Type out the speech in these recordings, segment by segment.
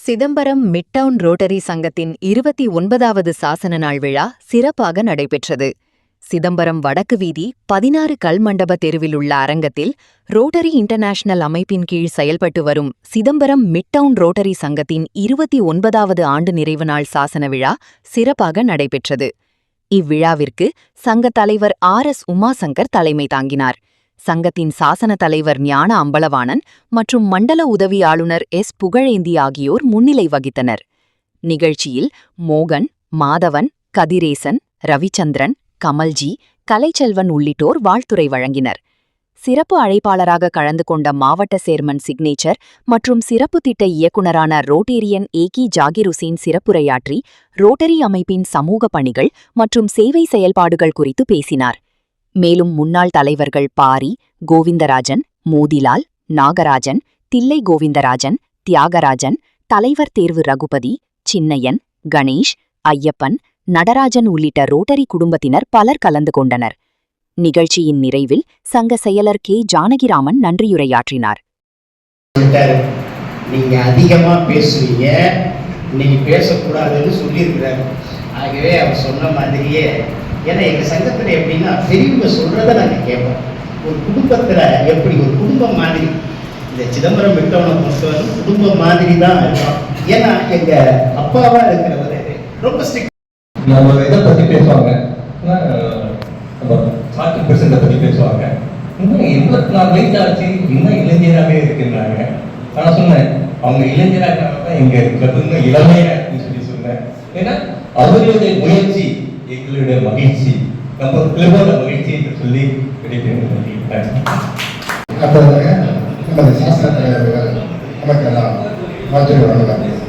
Chidambaram midtown rotary சங்கத்தின் 29வது சாசன நாள் விழா சிறப்பாக நடைபெற்றது. சிதம்பரம் வடக்கு வீதி 16 கல்மண்டப தெருவில் உள்ள அரங்கத்தில் ரோட்டரி இன்டர்நேஷனல் அமைப்பின் கீழ் செயல்பட்டு வரும் சிதம்பரம் மிட்டவுன் ரோட்டரி சங்கத்தின் 29வது ஆண்டு நிறைவு நாள் சாசன விழா சிறப்பாக நடைபெற்றது. இவ்விழாவிற்கு சங்க தலைவர் ஆர்.எஸ். உமாசங்கர் தலைமை தாங்கினார். சங்கத்தின் சாசன தலைவர் ஞான அம்பலவாணன் மற்றும் மண்டல உதவி ஆளுநர் எஸ். புகழேந்தி ஆகியோர் முன்னிலை வகித்தனர். நிகழ்ச்சியில் மோகன், மாதவன், கதிரேசன், ரவிச்சந்திரன், கமல்ஜி, கலைச்செல்வன் உள்ளிட்டோர் வாழ்த்துரை வழங்கினர். சிறப்பு அழைப்பாளராக கலந்து கொண்ட மாவட்ட சேர்மன் சிக்னேச்சர் மற்றும் சிறப்பு திட்ட இயக்குநரான ரோட்டேரியன் ஏகி ஜாகிர் உசேன் சிறப்புரையாற்றி ரோட்டரி அமைப்பின் சமூக பணிகள் மற்றும் சேவை செயல்பாடுகள் குறித்து பேசினார். மேலும் முன்னாள் தலைவர்கள் பாரி, கோவிந்தராஜன், மோதிலால், நாகராஜன், தில்லை கோவிந்தராஜன், தியாகராஜன், தலைவர் தேர்வு ரகுபதி, சின்னையன், கணேஷ், ஐயப்பன், நடராஜன் உள்ளிட்ட ரோட்டரி குடும்பத்தினர் பலர் கலந்து கொண்டனர். நிகழ்ச்சியின் நிறைவில் சங்க செயலர் கே. ஜானகிராமன் நன்றியுரையாற்றினார். நீங்க அதிகமா பேசுவீங்க, நீங்க பேசக்கூடாதுன்னு சொல்லியிருக்கிறார். ஆகவே அவர் சொன்ன மாதிரியே, ஏன்னா எங்கள் சங்கத்தில் எப்படின்னா பெரியவங்க சொல்கிறத நாங்கள் கேட்போம். ஒரு குடும்பத்தில் எப்படி ஒரு குடும்பம் மாதிரி இந்த சிதம்பரம் மிட்டவுனை பொறுத்தவரை குடும்பம் மாதிரி தான் இருக்கும். ஏன்னா எங்கள் அப்பாவாக இருக்கிறவர் ரொம்ப ஸ்ட்ரிக்ட். நம்ம இதை பற்றி பேசுவாங்க, நம்ம 40% பற்றி பேசுவாங்க. இன்னும் 24 வயசு ஆச்சு, இன்னும் இளைஞராகவே இருக்குன்னாங்க. நான் சொன்னேன், அவங்க இளைஞராக தான் எங்கள் கிளப் இன்னும் இளமையாக இருக்குன்னு சொன்னேன். ஏன்னா அவர்களுடைய முயற்சி எங்களுடைய மகிழ்ச்சி, நம்ம கிளப்போட மகிழ்ச்சி என்று சொல்லி கிடைக்கிறேன். அப்போதாக நமது சாசன தலைவர்கள் நமக்கெல்லாம் வாழ்த்துறை வழங்குகிறார்கள்.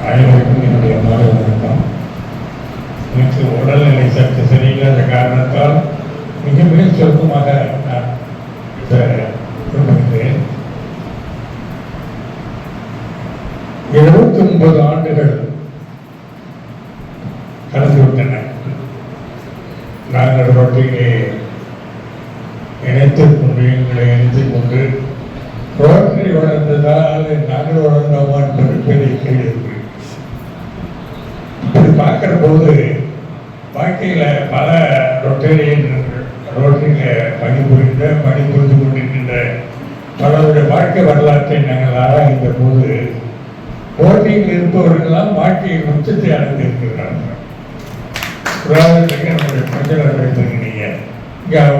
அனைவருக்கும் என்னுடைய மாலை வணக்கம். எனக்கு உடல்நிலை சற்று சரியில்லாத காரணத்தால் மிக சுருக்கமாக நான் விரும்புகிறேன். 79 ஆண்டுகள் கடந்துவிட்டன. நாங்கள் ரோட்டிலே இணைத்துக் கொண்டு எங்களை இணைத்துக் கொண்டு ரோட்டரி வளர்ந்ததால் நாங்கள் வளர்ந்தோமா என்பது பெரிய கேள்வி. இப்படி பார்க்கிற போது வாழ்க்கையில் பல ரோட்டரியில் பணிபுரிந்து கொண்டிருக்கின்ற பலருடைய வாழ்க்கை வரலாற்றை நாங்கள் ஆராய்ந்த போது ரோட்டரியில் இருப்பவர்களெல்லாம் வாழ்க்கையில் உச்சத்தை அடைந்திருக்கிறார்கள். உதாரணத்துக்கு நம்முடைய பஞ்சனர் வைத்திருக்கிறீங்க,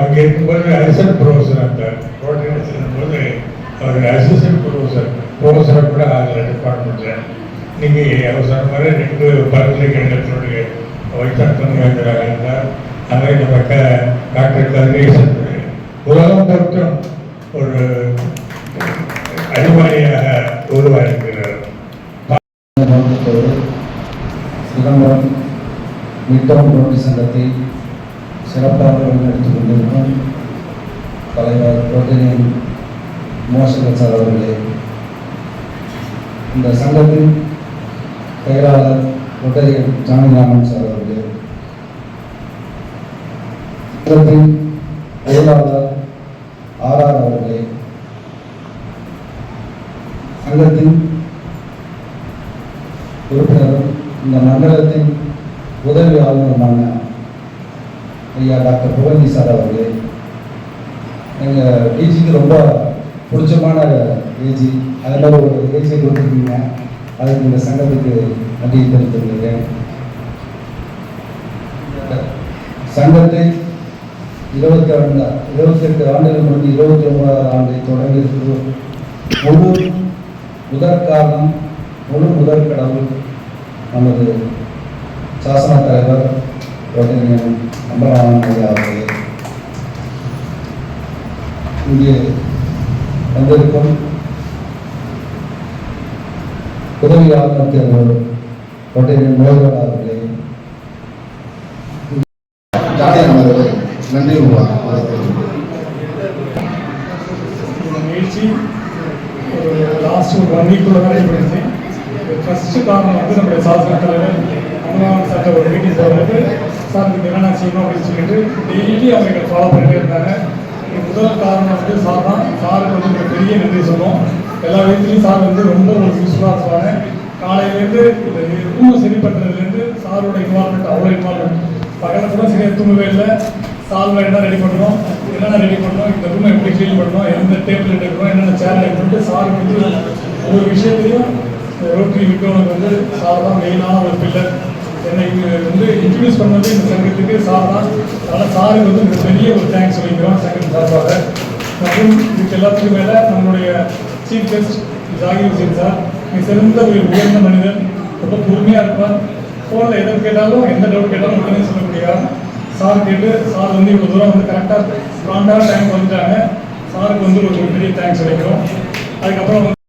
அங்கே இருக்கும்போது அசிஸ்டன்ட் ப்ரொஃபஸர், அந்த ரோட்டரியில் செல்லும்போது அவர் அசிஸ்டன்ட் ப்ரொஃபஸரை கூட ஆகலை டிபார்ட்மெண்ட்டில். இன்னைக்கு அவர் சொன்ன மாதிரி 2 பல்கலைக்கழகத்தினுடைய வைத்தாங்க இருந்தார். அதை நம்ம டாக்டர் கதிரேசன் உலகம் பொறுத்தும் ஒரு அறிவாளியாக உருவாயிருக்கிறார். சிதம்பரம் மிட்டவுன் ரோட்டரி சங்கத்தை சிறப்பாக வழிநடத்திக் கொண்டிருக்கும் தலைவர் ரோட்டரியன் உமாசங்கர் சார் அவர்களே, இந்த சங்கத்தின் செயலாளர் ரோட்டரியன் ஜானகிராமன் சார் அவர்களே, சங்கத்தின் செயலாளர் ஆர்.ஆர். அவர்களே, சங்கத்தின் உறுப்பினரும் இந்த மண்டலத்தின் உதவி ஆளுநருமான ஐயா டாக்டர் புகழேந்தி சார் அவர்களே, எங்கள் டிஜிக்கு ரொம்ப பிடிச்சமான ஏஜி, அதில் ஒரு ஏஜியை கொடுத்துருக்கீங்க. அதுக்கு இந்த சங்கத்துக்கு நன்றி தெரிவித்துள்ளேன். சங்கத்தை 28 ஆண்டுகள் முடிந்து 29வது ஆண்டை தொடங்கியதற்கு முழு முதற்கடவுள் நமது சாசன தலைவர் ரோட்டரியன் அம்பலவாணன் ஐயா அவர்களே, இங்கே வந்திருக்கும் உதவி ஆளுநர் தேர்வு ரோட்டரியன் மோகன் அவர்களே, நன்றி. நிகழ்ச்சி லாஸ்ட் ஒரு 1 வீக்குள்ள தான் நடைபெறுச்சு. ஃபர்ஸ்ட் காரணம் வந்து நம்முடைய சாசன தலைவர் அம்பலவாணன் சார் ஒரு மீட்டிங் போடுறது சார் என்னென்ன செய்யணும் அப்படின்னு சொல்லிட்டு டெய்லி அவங்க ஃபாலோ பண்ணிட்டு இருந்தாங்க. முதல் காரணம் வந்து சார் தான். சாருக்கு வந்து ஒரு பெரிய நன்றி சொல்லுவோம். எல்லா விதத்துலையும் சார் வந்து ரொம்ப ஒரு யூஸ்ஃபுல்லாக இருப்பாங்க. காலையிலேருந்து இந்த ரூம் சரி பண்ணுறதுலேருந்து சாரோட இன்வால்மெண்ட் அவ்வளோ இன்வால்மெண்ட். பகலில் கூட சரியாக தூங்கவே இல்லை. சால்வை என்ன ரெடி பண்ணணும், என்னென்ன ரெடி பண்ணணும், இந்த ரூமை எப்படி க்ளீன் பண்ணணும், எந்த டேபிள் எடுக்கணும், என்னென்ன சேர் எடுக்கணும், சாருக்கு வந்து ஒவ்வொரு விஷயத்தையும் ரோட்டரி விட்டவனுக்கு வந்து சார் தான் மெயினான ஒரு பில்லர். என்னை வந்து இன்ட்ரடியூஸ் பண்ணது இந்த சங்கத்துக்கு சார் தான். அதனால் சாருக்கு வந்து ஒரு பெரிய ஒரு தேங்க்ஸ் சொல்லிக்கிறோம் சங்கம் சார்பாக. மற்றும் இதுக்கு எல்லாத்துக்கும் மேலே நம்மளுடைய chief guest Zakir Hussain sir சிறந்த ஒரு உயர்ந்த மனிதன். ரொம்ப பொறுமையாக இருப்பார். ஃபோனில் எதை கேட்டாலும் எந்த டவுட் கேட்டாலும் உடனே சொல்லக்கூடியார். சார் கேட்டு சார் வந்து இவ்வளோ தூரம் வந்து கரெக்டாக ஸ்ட்ராங்கான டைம் வந்துட்டாங்க. சாருக்கு வந்து ஒரு பெரிய தேங்க்ஸ் சொல்லிக்கிறோம். அதுக்கப்புறம்